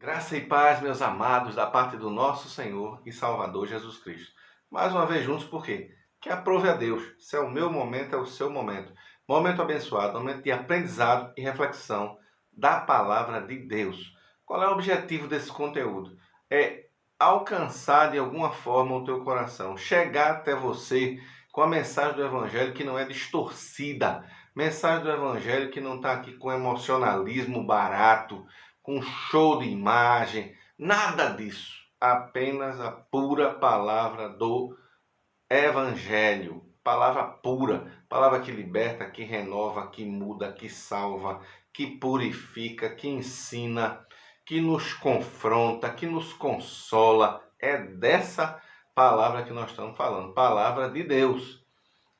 Graça e paz, meus amados, da parte do nosso Senhor e Salvador Jesus Cristo. Mais uma vez juntos, por quê? Que aprove a Deus. Se é o meu momento, é o seu momento. Momento abençoado, momento de aprendizado e reflexão da palavra de Deus. Qual é o objetivo desse conteúdo? É alcançar de alguma forma o teu coração, chegar até você com a mensagem do Evangelho que não é distorcida, mensagem do Evangelho que não está aqui com emocionalismo barato, com show de imagem, nada disso. Apenas a pura palavra do Evangelho. Palavra pura, palavra que liberta, que renova, que muda, que salva, que purifica, que ensina, que nos confronta, que nos consola. É dessa palavra que nós estamos falando, palavra de Deus.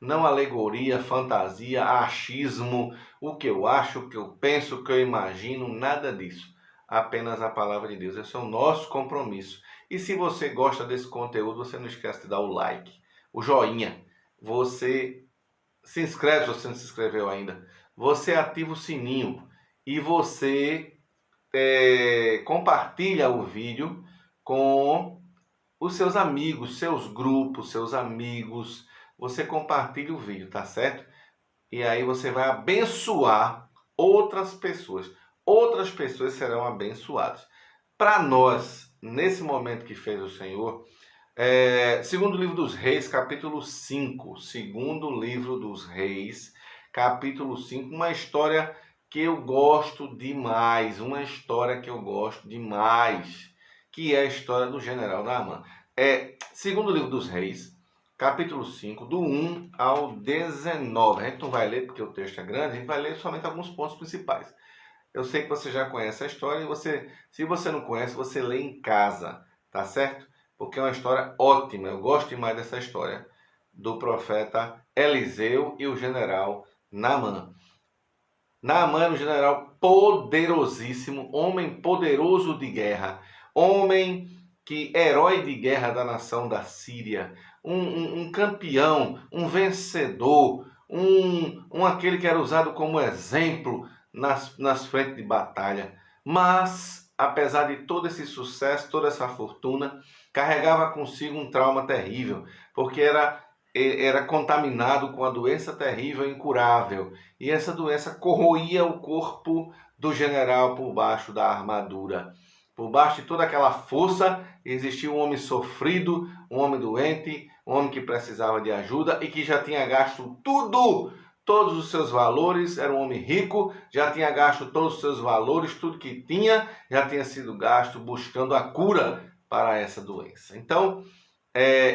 Não alegoria, fantasia, achismo, o que eu acho, o que eu penso, o que eu imagino, nada disso. Apenas a palavra de Deus. Esse é o nosso compromisso. E se você gosta desse conteúdo, você não esquece de dar o like, o joinha. Você se inscreve se você não se inscreveu ainda. Você ativa o sininho e você compartilha o vídeo com os seus amigos, seus grupos, seus amigos. Você compartilha o vídeo, tá certo? E aí você vai abençoar outras pessoas. Outras pessoas serão abençoadas. Para nós, nesse momento que fez o Senhor, segundo livro dos Reis, capítulo 5. Segundo livro dos Reis, capítulo 5. Uma história que eu gosto demais. Uma história que eu gosto demais. Que é a história do general Naaman. Segundo livro dos Reis, capítulo 5, do 1 ao 19. A gente não vai ler porque o texto é grande, a gente vai ler somente alguns pontos principais. Eu sei que você já conhece a história e se você não conhece, você lê em casa, tá certo? Porque é uma história ótima, eu gosto demais dessa história do profeta Eliseu e o general Naaman. Naaman era um general poderosíssimo, homem poderoso de guerra, herói de guerra da nação da Síria, um campeão, um vencedor, aquele que era usado como exemplo nas frentes de batalha. Mas, apesar de todo esse sucesso, toda essa fortuna, carregava consigo um trauma terrível, porque era contaminado com a doença terrível e incurável. E essa doença corroía o corpo do general por baixo da armadura. Por baixo de toda aquela força, existia um homem sofrido, um homem doente, um homem que precisava de ajuda e que já tinha gasto tudo, todos os seus valores. Era um homem rico, já tinha gasto todos os seus valores, tudo que tinha já tinha sido gasto buscando a cura para essa doença. Então,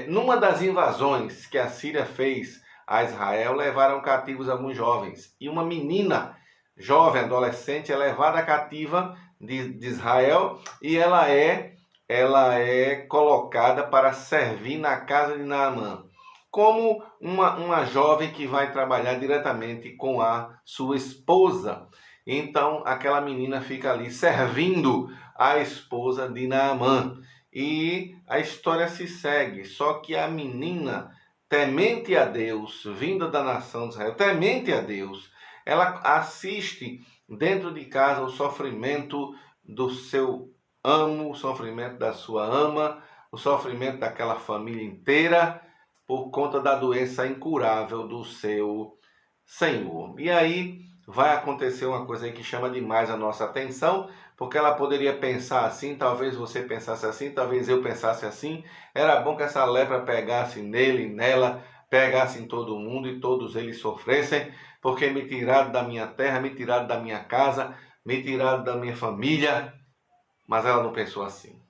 numa das invasões que a Síria fez a Israel, levaram cativos alguns jovens. E uma menina, jovem, adolescente, é levada cativa de Israel e ela é colocada para servir na casa de Naamã, como uma jovem que vai trabalhar diretamente com a sua esposa. Então, aquela menina fica ali servindo a esposa de Naamã. E a história se segue, só que a menina, temente a Deus, vinda da nação de Israel, temente a Deus, ela assiste dentro de casa o sofrimento do seu amo, o sofrimento da sua ama, o sofrimento daquela família inteira, por conta da doença incurável do seu Senhor. E aí vai acontecer uma coisa aí que chama demais a nossa atenção, porque ela poderia pensar assim, talvez você pensasse assim, talvez eu pensasse assim. Era bom que essa lepra pegasse nele, nela, pegasse em todo mundo e todos eles sofressem, porque me tiraram da minha terra, me tiraram da minha casa, me tiraram da minha família. Mas ela não pensou assim.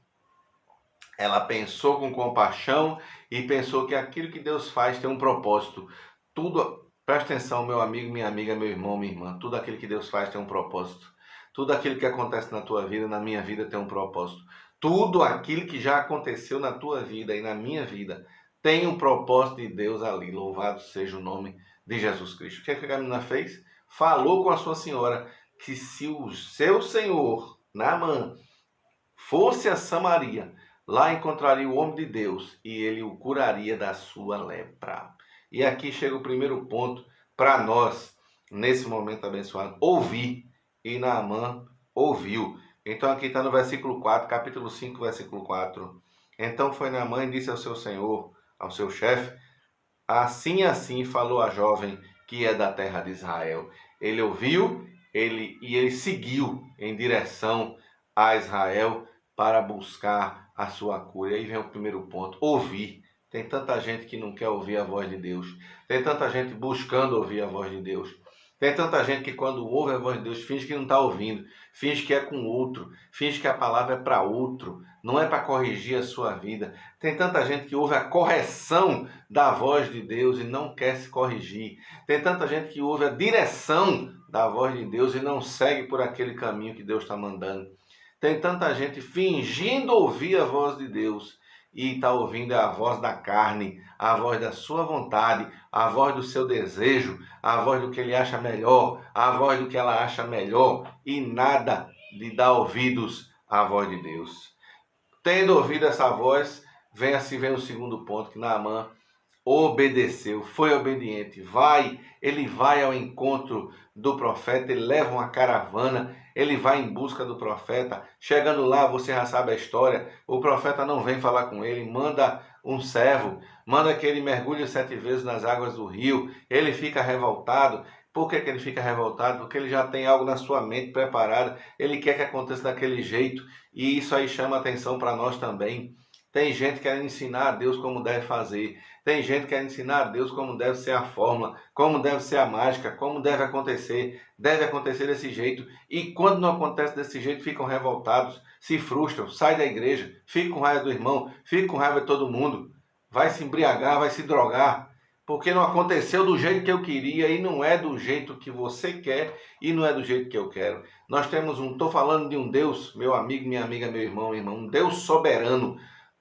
Ela pensou com compaixão e pensou que aquilo que Deus faz tem um propósito. Tudo, presta atenção, meu amigo, minha amiga, meu irmão, minha irmã. Tudo aquilo que Deus faz tem um propósito. Tudo aquilo que acontece na tua vida, na minha vida, tem um propósito. Tudo aquilo que já aconteceu na tua vida e na minha vida tem um propósito de Deus ali. Louvado seja o nome de Jesus Cristo. O que a menina fez? Falou com a sua senhora que se o seu senhor, Naamã, fosse a Samaria, lá encontraria o homem de Deus e ele o curaria da sua lepra. E aqui chega o primeiro ponto para nós, nesse momento abençoado, ouvir. E Naamã ouviu. Então aqui está no versículo 4, capítulo 5, versículo 4. Então foi Naamã e disse ao seu senhor, ao seu chefe, assim falou a jovem que é da terra de Israel. Ele ouviu, ele seguiu em direção a Israel para buscar a sua cura. E aí vem o primeiro ponto, ouvir. Tem tanta gente que não quer ouvir a voz de Deus. Tem tanta gente buscando ouvir a voz de Deus. Tem tanta gente que quando ouve a voz de Deus finge que não está ouvindo, finge que é com outro, finge que a palavra é para outro, não é para corrigir a sua vida. Tem tanta gente que ouve a correção da voz de Deus e não quer se corrigir. Tem tanta gente que ouve a direção da voz de Deus e não segue por aquele caminho que Deus está mandando. Tem tanta gente fingindo ouvir a voz de Deus e está ouvindo a voz da carne, a voz da sua vontade, a voz do seu desejo, a voz do que ele acha melhor, a voz do que ela acha melhor e nada de dar ouvidos à voz de Deus. Tendo ouvido essa voz, vem o segundo ponto, que Naamã obedeceu, foi obediente, ele vai ao encontro do profeta, ele leva uma caravana, ele vai em busca do profeta. Chegando lá, você já sabe a história, o profeta não vem falar com ele, manda um servo, manda que ele mergulhe 7 vezes nas águas do rio. Ele fica revoltado. Por que ele fica revoltado? Porque ele já tem algo na sua mente preparado, ele quer que aconteça daquele jeito, e isso aí chama atenção para nós também. Tem gente querendo ensinar a Deus como deve fazer. Tem gente querendo ensinar a Deus como deve ser a fórmula, como deve ser a mágica, como deve acontecer. Deve acontecer desse jeito. E quando não acontece desse jeito, ficam revoltados, se frustram, saem da igreja, ficam com raiva do irmão, ficam com raiva de todo mundo. Vai se embriagar, vai se drogar. Porque não aconteceu do jeito que eu queria e não é do jeito que você quer e não é do jeito que eu quero. Nós temos estou falando de um Deus, meu amigo, minha amiga, meu irmão, um Deus soberano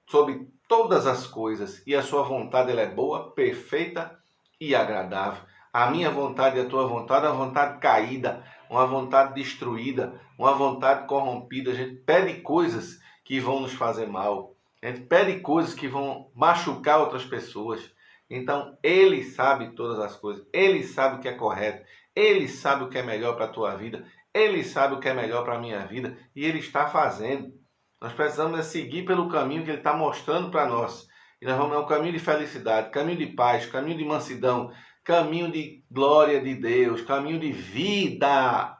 sobre todas as coisas, e a sua vontade ela é boa, perfeita e agradável. A minha vontade e a tua vontade é uma vontade caída, uma vontade destruída, uma vontade corrompida. A gente pede coisas que vão nos fazer mal, a gente pede coisas que vão machucar outras pessoas. Então, ele sabe todas as coisas, ele sabe o que é correto, ele sabe o que é melhor para a tua vida, ele sabe o que é melhor para a minha vida, e ele está fazendo. Nós precisamos seguir pelo caminho que ele está mostrando para nós. E nós vamos um caminho de felicidade, caminho de paz, caminho de mansidão, caminho de glória de Deus, caminho de vida.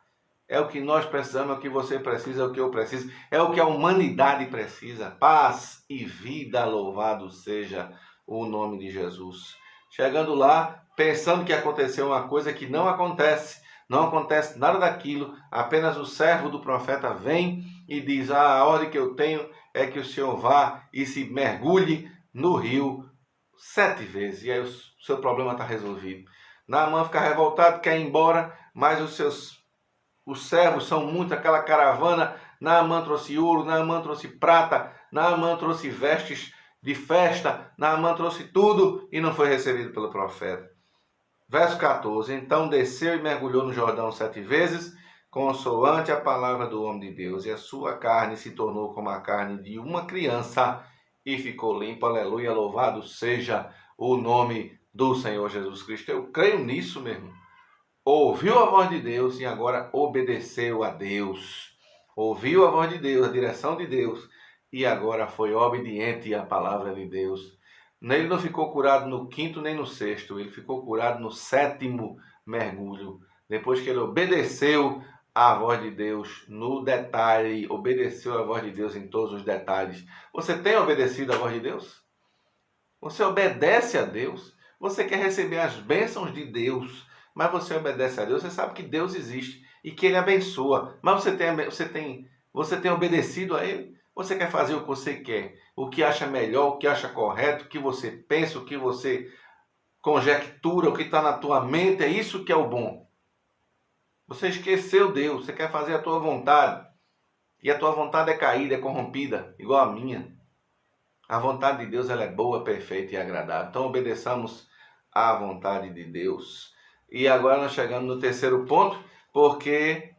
É o que nós precisamos, é o que você precisa, é o que eu preciso, é o que a humanidade precisa. Paz e vida, louvado seja o nome de Jesus. Chegando lá, pensando que aconteceu uma coisa que não acontece. Não acontece nada daquilo, apenas o servo do profeta vem e diz: a ordem que eu tenho é que o senhor vá e se mergulhe no rio 7 vezes. E aí o seu problema está resolvido. Naamã fica revoltado, quer ir embora, mas os servos são muito, aquela caravana. Naamã trouxe ouro, Naamã trouxe prata, Naamã trouxe vestes de festa, Naamã trouxe tudo e não foi recebido pelo profeta. Verso 14, então desceu e mergulhou no Jordão 7 vezes, consoante a palavra do homem de Deus, e a sua carne se tornou como a carne de uma criança, e ficou limpa. Aleluia, louvado seja o nome do Senhor Jesus Cristo. Eu creio nisso mesmo. Ouviu a voz de Deus e agora obedeceu a Deus. Ouviu a voz de Deus, a direção de Deus, e agora foi obediente à palavra de Deus. Ele não ficou curado no 5º nem no 6º, ele ficou curado no 7º mergulho. Depois que ele obedeceu à voz de Deus no detalhe, obedeceu à voz de Deus em todos os detalhes. Você tem obedecido à voz de Deus? Você obedece a Deus? Você quer receber as bênçãos de Deus, mas você obedece a Deus? Você sabe que Deus existe e que Ele abençoa, mas você tem obedecido a Ele? Você quer fazer o que você quer, o que acha melhor, o que acha correto, o que você pensa, o que você conjectura, o que está na tua mente, é isso que é o bom. Você esqueceu Deus, você quer fazer a tua vontade, e a tua vontade é caída, é corrompida, igual a minha. A vontade de Deus ela é boa, perfeita e agradável. Então obedeçamos à vontade de Deus. E agora nós chegamos no terceiro ponto, porque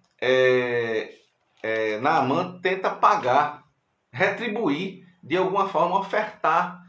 Naamã tenta pagar, retribuir, de alguma forma ofertar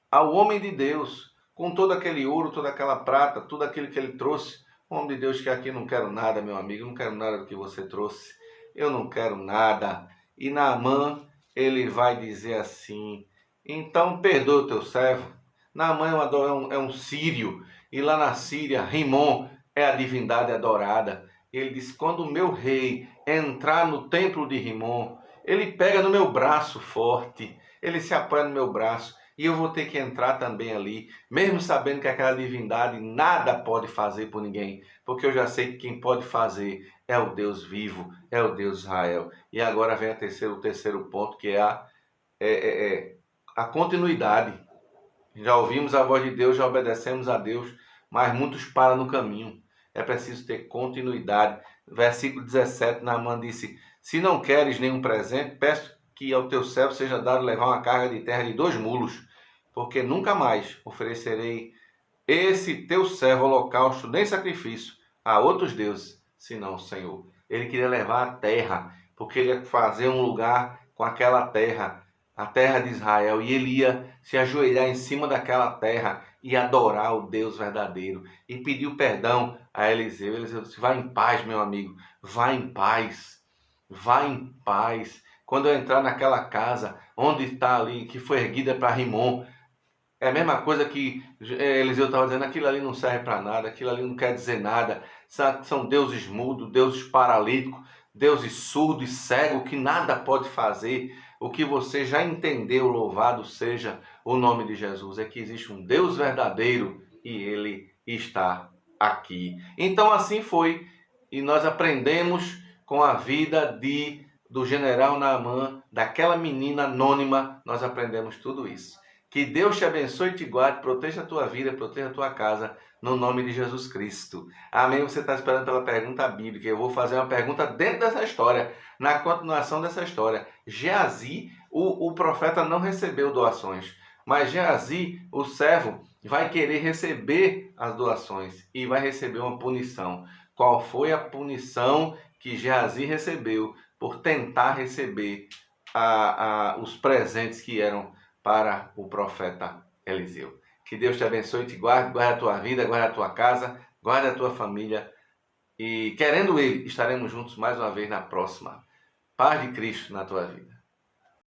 ao homem de Deus, com todo aquele ouro, toda aquela prata, tudo aquilo que ele trouxe. O homem de Deus que aqui não quero nada, meu amigo, não quero nada do que você trouxe. Eu não quero nada. E Naamã, ele vai dizer assim: então perdoa o teu servo. Naamã é um sírio, e lá na Síria, Rimon é a divindade adorada. Ele diz: quando o meu rei entrar no templo de Rimon, ele pega no meu braço forte, ele se apoia no meu braço, e eu vou ter que entrar também ali, mesmo sabendo que aquela divindade nada pode fazer por ninguém, porque eu já sei que quem pode fazer é o Deus vivo, é o Deus Israel. E agora vem o terceiro ponto, que é a continuidade. Já ouvimos a voz de Deus, já obedecemos a Deus, mas muitos param no caminho. É preciso ter continuidade. Versículo 17, Naamã disse: se não queres nenhum presente, peço que ao teu servo seja dado levar uma carga de terra de 2 mulos, porque nunca mais oferecerei esse teu servo holocausto nem sacrifício a outros deuses, senão o Senhor. Ele queria levar a terra, porque ele ia fazer um lugar com aquela terra, a terra de Israel, e ele ia se ajoelhar em cima daquela terra e adorar o Deus verdadeiro. E pediu perdão a Eliseu. Eliseu disse: vai em paz, meu amigo, vai em paz, vai em paz. Quando eu entrar naquela casa, onde está ali, que foi erguida para Rimon, é a mesma coisa que Eliseu estava dizendo: aquilo ali não serve para nada, aquilo ali não quer dizer nada. São deuses mudos, deuses paralíticos, deuses surdos e cegos que nada pode fazer. O que você já entendeu, louvado seja o nome de Jesus, é que existe um Deus verdadeiro e ele está aqui. Então assim foi, e nós aprendemos com a vida do general Naamã, daquela menina anônima, nós aprendemos tudo isso. Que Deus te abençoe e te guarde, proteja a tua vida, proteja a tua casa, no nome de Jesus Cristo. Amém? Você está esperando pela pergunta bíblica. Eu vou fazer uma pergunta dentro dessa história, na continuação dessa história. Geazi, o profeta, não recebeu doações, mas Geazi, o servo, vai querer receber as doações e vai receber uma punição. Qual foi a punição que Geazi recebeu por tentar receber os presentes que eram para o profeta Eliseu? Que Deus te abençoe e te guarde, guarde a tua vida, guarde a tua casa, guarde a tua família. E querendo Ele, estaremos juntos mais uma vez na próxima. Paz de Cristo na tua vida.